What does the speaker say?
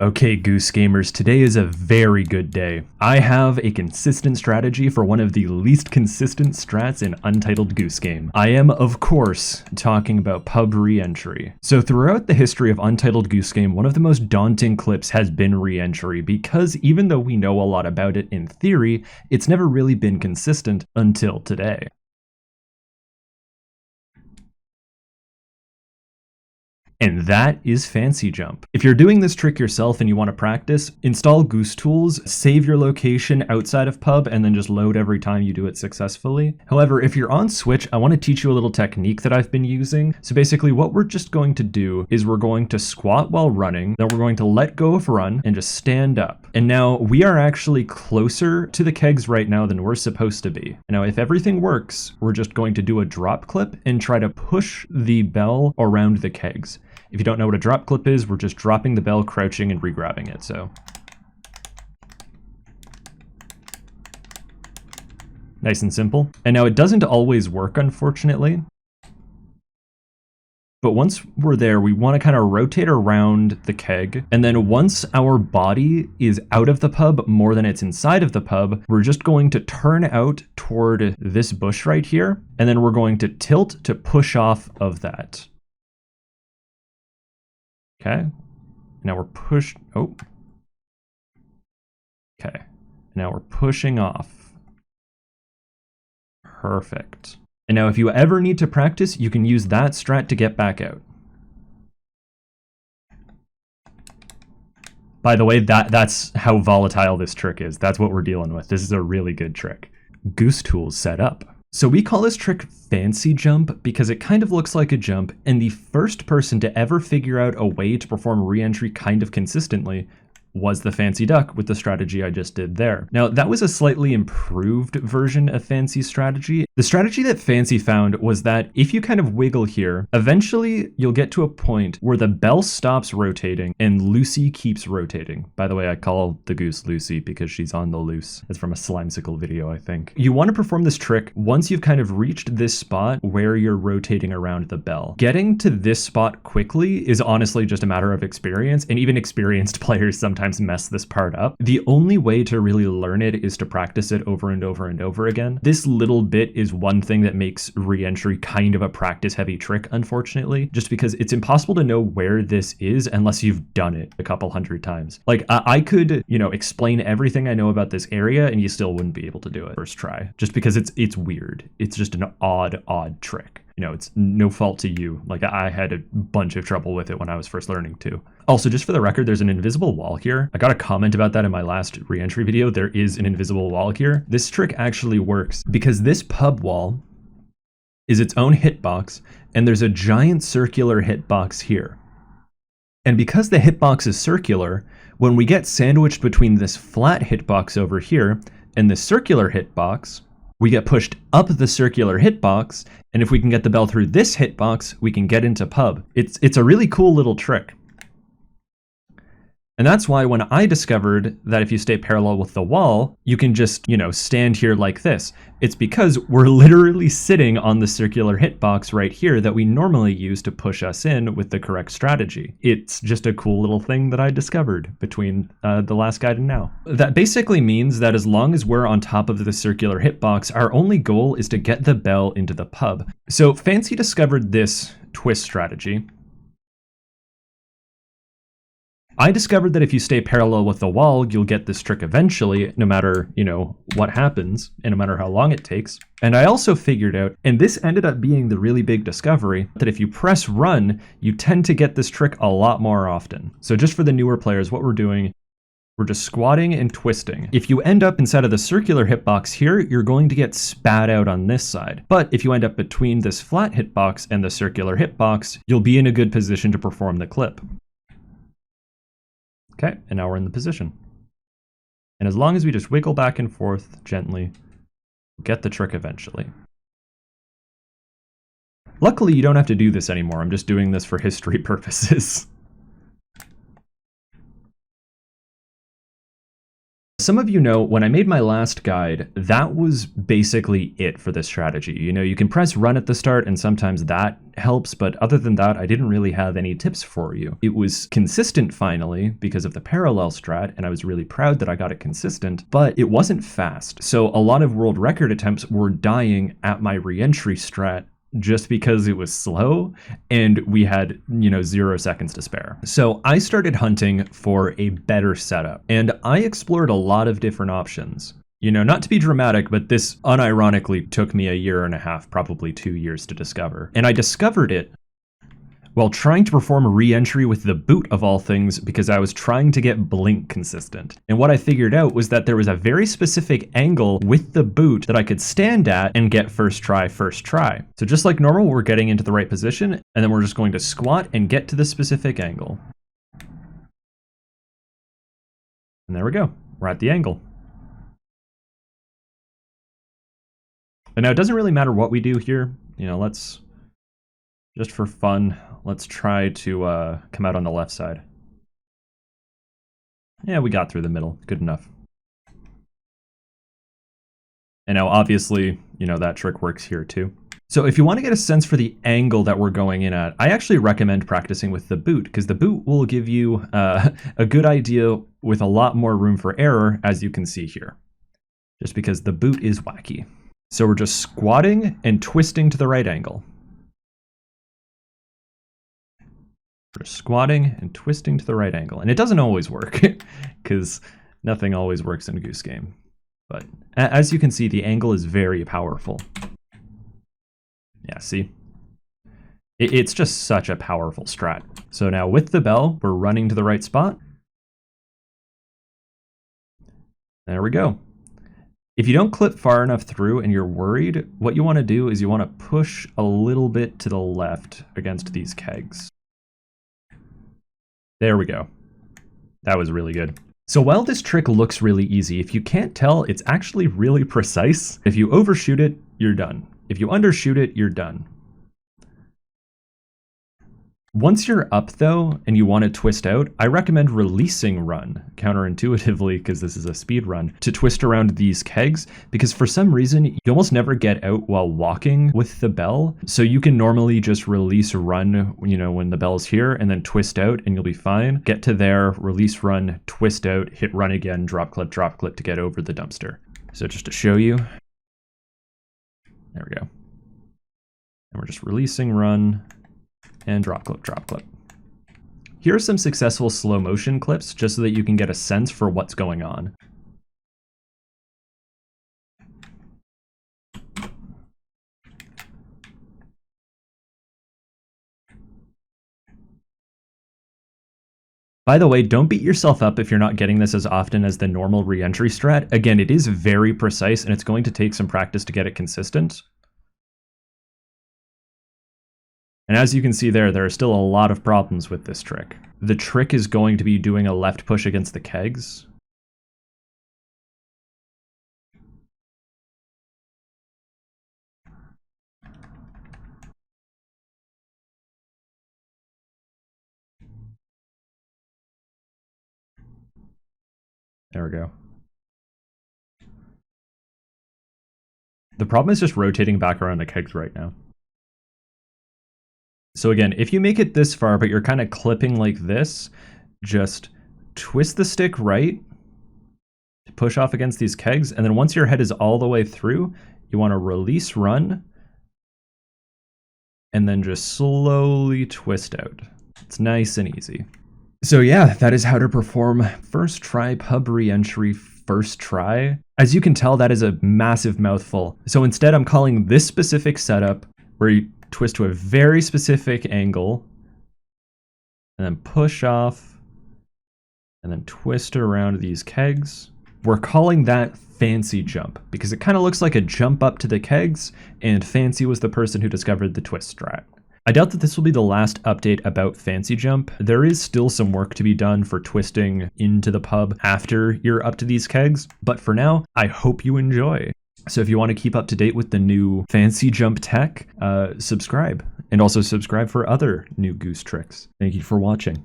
Okay, Goose Gamers, today is a very good day. I have a consistent strategy for one of the least consistent strats in Untitled Goose Game. I am, of course, talking about pub re-entry. So throughout the history of Untitled Goose Game, one of the most daunting clips has been re-entry, because even though we know a lot about it in theory, it's never really been consistent until today. And that is Fancy Jump. If you're doing this trick yourself and you want to practice, install Goose Tools, save your location outside of pub, and then just load every time you do it successfully. However, if you're on Switch, I want to teach you a little technique that I've been using. So basically what we're just going to do is we're going to squat while running, then we're going to let go of run and just stand up. And now we are actually closer to the kegs right now than we're supposed to be. Now, if everything works, we're just going to do a drop clip and try to push the bell around the kegs. If you don't know what a drop clip is, we're just dropping the bell, crouching, and re-grabbing it, so. Nice and simple. And now it doesn't always work, unfortunately. But once we're there, we want to kind of rotate around the keg. And then once our body is out of the pub more than it's inside of the pub, we're just going to turn out toward this bush right here. And then we're going to tilt to push off of that. Okay, now we're Okay, now we're pushing off. Perfect. And now if you ever need to practice, you can use that strat to get back out. By the way, that's how volatile this trick is. That's what we're dealing with. This is a really good trick. Goose Tools set up. So we call this trick Fancy Jump because it kind of looks like a jump, and the first person to ever figure out a way to perform re-entry kind of consistently was the Fancy Duck with the strategy I just did there. Now, that was a slightly improved version of Fancy's strategy. The strategy that Fancy found was that if you kind of wiggle here, eventually you'll get to a point where the bell stops rotating and Lucy keeps rotating. By the way, I call the goose Lucy because she's on the loose. It's from a Slimesicle video, I think. You want to perform this trick once you've kind of reached this spot where you're rotating around the bell. Getting to this spot quickly is honestly just a matter of experience, and even experienced players sometimes mess this part up. The only way to really learn it is to practice it over and over and over again. This little bit is one thing that makes re-entry kind of a practice heavy trick, unfortunately, just because it's impossible to know where this is unless you've done it a couple hundred times. Like I could, explain everything I know about this area and you still wouldn't be able to do it first try, just because it's weird. It's just an odd trick. It's no fault to you. Like, I had a bunch of trouble with it when I was first learning too. Also, just for the record, there's an invisible wall here. I got a comment about that in my last re-entry video. There is an invisible wall here. This trick actually works because this pub wall is its own hitbox, and there's a giant circular hitbox here. And because the hitbox is circular, when we get sandwiched between this flat hitbox over here and the circular hitbox, we get pushed up the circular hitbox, and if we can get the bell through this hitbox, we can get into pub. It's a really cool little trick. And that's why when I discovered that if you stay parallel with the wall, you can just, stand here like this. It's because we're literally sitting on the circular hitbox right here that we normally use to push us in with the correct strategy. It's just a cool little thing that I discovered between the last guide and now. That basically means that as long as we're on top of the circular hitbox, our only goal is to get the bell into the pub. So Fancy discovered this twist strategy. I discovered that if you stay parallel with the wall, you'll get this trick eventually, no matter, what happens, and no matter how long it takes. And I also figured out, and this ended up being the really big discovery, that if you press run, you tend to get this trick a lot more often. So just for the newer players, what we're doing, we're just squatting and twisting. If you end up inside of the circular hitbox here, you're going to get spat out on this side. But if you end up between this flat hitbox and the circular hitbox, you'll be in a good position to perform the clip. Okay, and now we're in the position. And as long as we just wiggle back and forth gently, we'll get the trick eventually. Luckily, you don't have to do this anymore. I'm just doing this for history purposes. some of you know, when I made my last guide, that was basically it for this strategy. You know, you can press run at the start and sometimes that helps, but other than that, I didn't really have any tips for you. It was consistent finally because of the parallel strat, and I was really proud that I got it consistent, but it wasn't fast. So a lot of world record attempts were dying at my re-entry strat just because it was slow and we had, 0 seconds to spare. So I started hunting for a better setup, and I explored a lot of different options. Not to be dramatic, but this unironically took me 1.5 years, probably 2 years to discover. And I discovered it while trying to perform a re-entry with the boot of all things because I was trying to get blink consistent. And what I figured out was that there was a very specific angle with the boot that I could stand at and get first try. So just like normal, we're getting into the right position, and then we're just going to squat and get to the specific angle. And there we go. We're at the angle. And now it doesn't really matter what we do here. Let's, just for fun, let's try to come out on the left side. Yeah, we got through the middle. Good enough. And now obviously, that trick works here too. So if you want to get a sense for the angle that we're going in at, I actually recommend practicing with the boot, because the boot will give you a good idea with a lot more room for error, as you can see here. Just because the boot is wacky. So we're just squatting and twisting to the right angle. We're squatting and twisting to the right angle. And it doesn't always work, because nothing always works in a Goose game. But as you can see, the angle is very powerful. Yeah, see? It's just such a powerful strat. So now with the bell, we're running to the right spot. There we go. If you don't clip far enough through and you're worried, what you want to do is you want to push a little bit to the left against these kegs. There we go. That was really good. So while this trick looks really easy, if you can't tell, it's actually really precise. If you overshoot it, you're done. If you undershoot it, you're done. Once you're up though, and you want to twist out, I recommend releasing run, counterintuitively, because this is a speed run, to twist around these kegs, because for some reason, you almost never get out while walking with the bell. So you can normally just release run, when the bell's here, and then twist out, and you'll be fine. Get to there, release run, twist out, hit run again, drop clip to get over the dumpster. So just to show you, there we go. And we're just releasing run, and drop clip. Here are some successful slow motion clips just so that you can get a sense for what's going on. By the way, don't beat yourself up if you're not getting this as often as the normal re-entry strat. Again, it is very precise and it's going to take some practice to get it consistent. And as you can see there are still a lot of problems with this trick. The trick is going to be doing a left push against the kegs. There we go. The problem is just rotating back around the kegs right now. So again, if you make it this far, but you're kind of clipping like this, just twist the stick right to push off against these kegs. And then once your head is all the way through, you want to release run and then just slowly twist out. It's nice and easy. So yeah, that is how to perform first try pub re-entry first try. As you can tell, that is a massive mouthful. So instead, I'm calling this specific setup where you twist to a very specific angle and then push off and then twist around these kegs. We're calling that fancy jump because it kind of looks like a jump up to the kegs, and Fancy was the person who discovered the twist strat. I doubt that this will be the last update about Fancy Jump. There is still some work to be done for twisting into the pub after you're up to these kegs, but for now, I hope you enjoy. So if you want to keep up to date with the new Fancy Jump tech, subscribe. And also subscribe for other new Goose tricks. Thank you for watching.